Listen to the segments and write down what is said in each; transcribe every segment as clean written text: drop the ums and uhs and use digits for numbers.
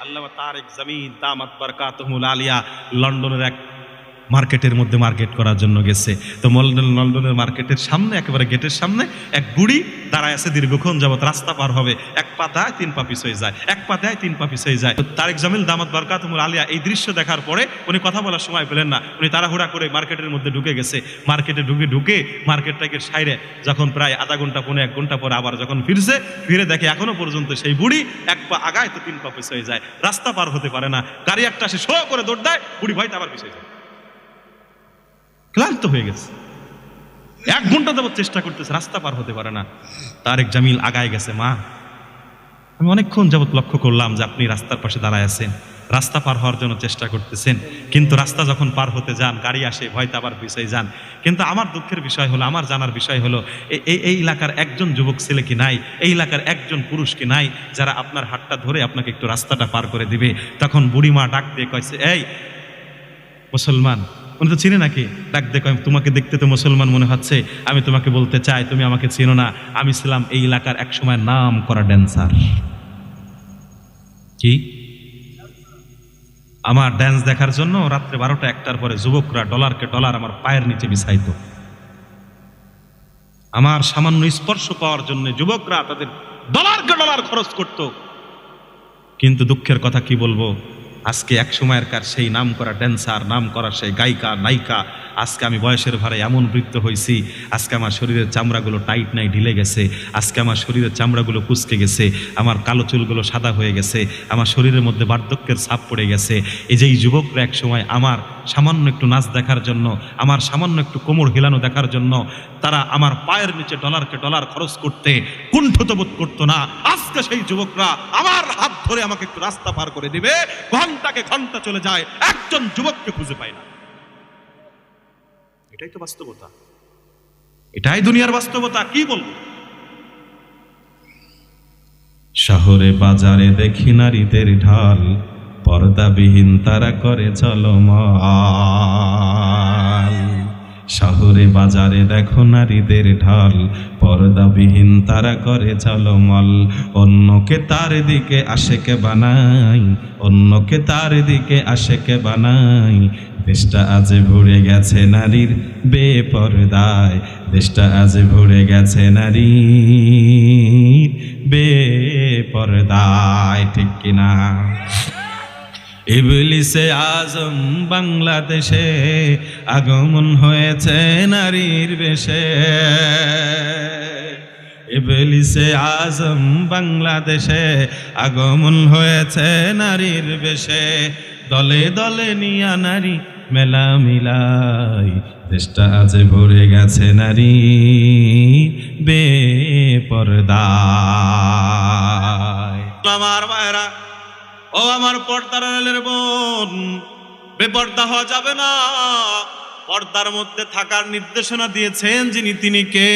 আল্লামা তারেক জামিল দামাত বারাকাতুহুল আলিয়া লন্ডনের এক মার্কেটের মধ্যে মার্কেট করার জন্য গেছে। তো লন্ডনের মার্কেটের সামনে একেবারে গেটের সামনে এক বুড়ি দাঁড়ায় আছে দীর্ঘক্ষণ যাবত, রাস্তা পার হবে, এক পা দেয় তিন পা পিছ হয়ে যায়, এক পা দেয় তিন পা পিছ হয়ে যায়। তারেক জামিল দামাত বারাকাতুহুল আলিয়া এই দৃশ্য দেখার পরে উনি কথা বলার সময় পেলেন না, উনি তাড়াহুড়া করে মার্কেটের মধ্যে ঢুকে গেছে। মার্কেটে ঢুকে মার্কেটটাকে সাইরে যখন প্রায় আধা ঘন্টা পৌনে এক ঘন্টা পরে আবার যখন ফিরে দেখে এখনো পর্যন্ত সেই বুড়ি এক পা আগায় তো তিন পা পিছ হয়ে যায়, রাস্তা পার হতে পারে না। গাড়ি একটা সে শো করে দৌড় দেয়, বুড়ি ভয়তে আবার পিছিয়ে যায়, ক্লান্ত হয়ে গেছে। এক ঘন্টা যাবত চেষ্টা করতেছে, রাস্তা পার হতে পারে না। তারেক জামিল আগায় গেছে, মা আমি অনেকক্ষণ যাবত লক্ষ্য করলাম যে আপনি রাস্তার পাশে দাঁড়ায় আছেন, রাস্তা পার হওয়ার জন্য চেষ্টা করতেছেন, কিন্তু রাস্তা যখন পার হতে যান গাড়ি আসে, ভয়তে আবার পিছিয়ে যান। কিন্তু আমার দুঃখের বিষয় হলো, আমার জানার বিষয় হলো এই এলাকার একজন যুবক ছেলে কি নাই, এই এলাকার একজন পুরুষ কি নাই যারা আপনার হাতটা ধরে আপনাকে একটু রাস্তাটা পার করে দিবে? তখন বুড়িমা ডাক দিয়ে কয়েছে, এই মুসলমান, উনি তো চিনে নাকি, ডাক দেখো তোমাকে দেখতে তো মুসলমান মনে হচ্ছে, আমি তোমাকে বলতে চাই তুমি আমাকে চিনো না, আমি ছিলাম এই এলাকার এক সময় নাম করা ড্যান্সার। কি আমার ড্যান্স দেখার জন্য রাত্রে 12টা 1টার পরে যুবকরা ডলারকে ডলার আমার পায়ের নিচে বিছাইত, আমার সামান্য স্পর্শ পাওয়ার জন্য যুবকরা তাদের ডলারকে ডলার খরচ করত। কিন্তু দুঃখের কথা কি বলবো, আজকে এক সময়ের কার সেই নাম করা ড্যান্সার, নাম করা সেই গায়িকা নায়িকা, আজকে আমি বয়সের ভারে এমন বৃদ্ধ হয়েছি, আজকে আমার শরীরের চামড়াগুলো টাইট নাই, ঢিলে গেছে, আজকে আমার শরীরের চামড়াগুলো কুঁচকে গেছে, আমার কালো চুলগুলো সাদা হয়ে গেছে, আমার শরীরের মধ্যে বার্ধক্যের ছাপ পড়ে গেছে। এই যে এই যুবকরা এক সময় আমার সামান্য একটু নাচ দেখার জন্য, আমার সামান্য একটু কোমর হিলানো দেখার জন্য তারা আমার পায়ের নিচে ডলারকে ডলার খরচ করতে কুণ্ঠিত বোধ করতো না, আজকে সেই যুবকরা আমার হাত ধরে আমাকে একটু রাস্তা পার করে দিবে, ঘন্টাকে ঘন্টা চলে যায়, একজন যুবককে খুঁজে পায় না। এটাই তো বাস্তবতা, এটাই দুনিয়ার বাস্তবতা। কি বলবো? শহরে বাজারে দেখি নারীদের ঢাল, পর্দাবিহীন তারা করে চলমান। শহরে বাজারে দেখো নারীদের ঢাল, পর্দাবিহীন তারা করে চলমল। অন্যকে তার দিকে আশেকে বানাই, অন্যকে তার দিকে আশেকে বানাই। দেশটা আজ ভরে গেছে নারীর বেপরদায়, দেশটা আজ ভরে গেছে নারীর বেপরদায়, ঠিক কিনা? ইবলিসে আজম বাংলাদেশে আগমন হয়েছে নারীর বেশে, ইবলিসে আজম বাংলাদেশে আগমন হয়েছে নারীর বেশে। দলে দলে নিয়া নারী মেলা মিলাই, দেশটা আজ ভরে গেছে নারী বেপরদায়। আমার মায়েরা, ও আমার পর্দার আড়ালের বোন, বেপর্দা হওয়া যাবে না। পর্দার মধ্যে থাকার নির্দেশনা দিয়েছেন যিনি, তিনি কে?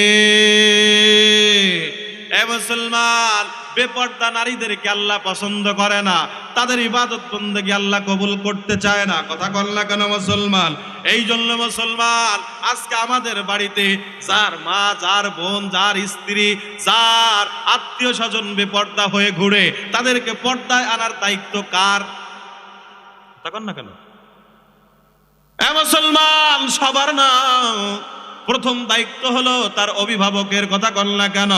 এ মুসলমান, বেপর্দা নারীদেরকে আল্লাহ পছন্দ করে না, তাদের ইবাদত বন্দেগী আল্লাহ কবুল করতে চায় না। কথা বল না কেন মুসলমান? এই জন্য মুসলমান, আজকে আমাদের বাড়িতে যার মা, যার বোন, যার স্ত্রী, যার আত্মীয় স্বজন বেপর্দা হয়ে ঘুরে, তাদেরকে পর্দায় আনার দায়িত্ব কার? কথা বল না কেন? এ মুসলমান, সবার না, প্রথম দায়িত্ব হলো তার অভিভাবকের। কথা বল না কেন?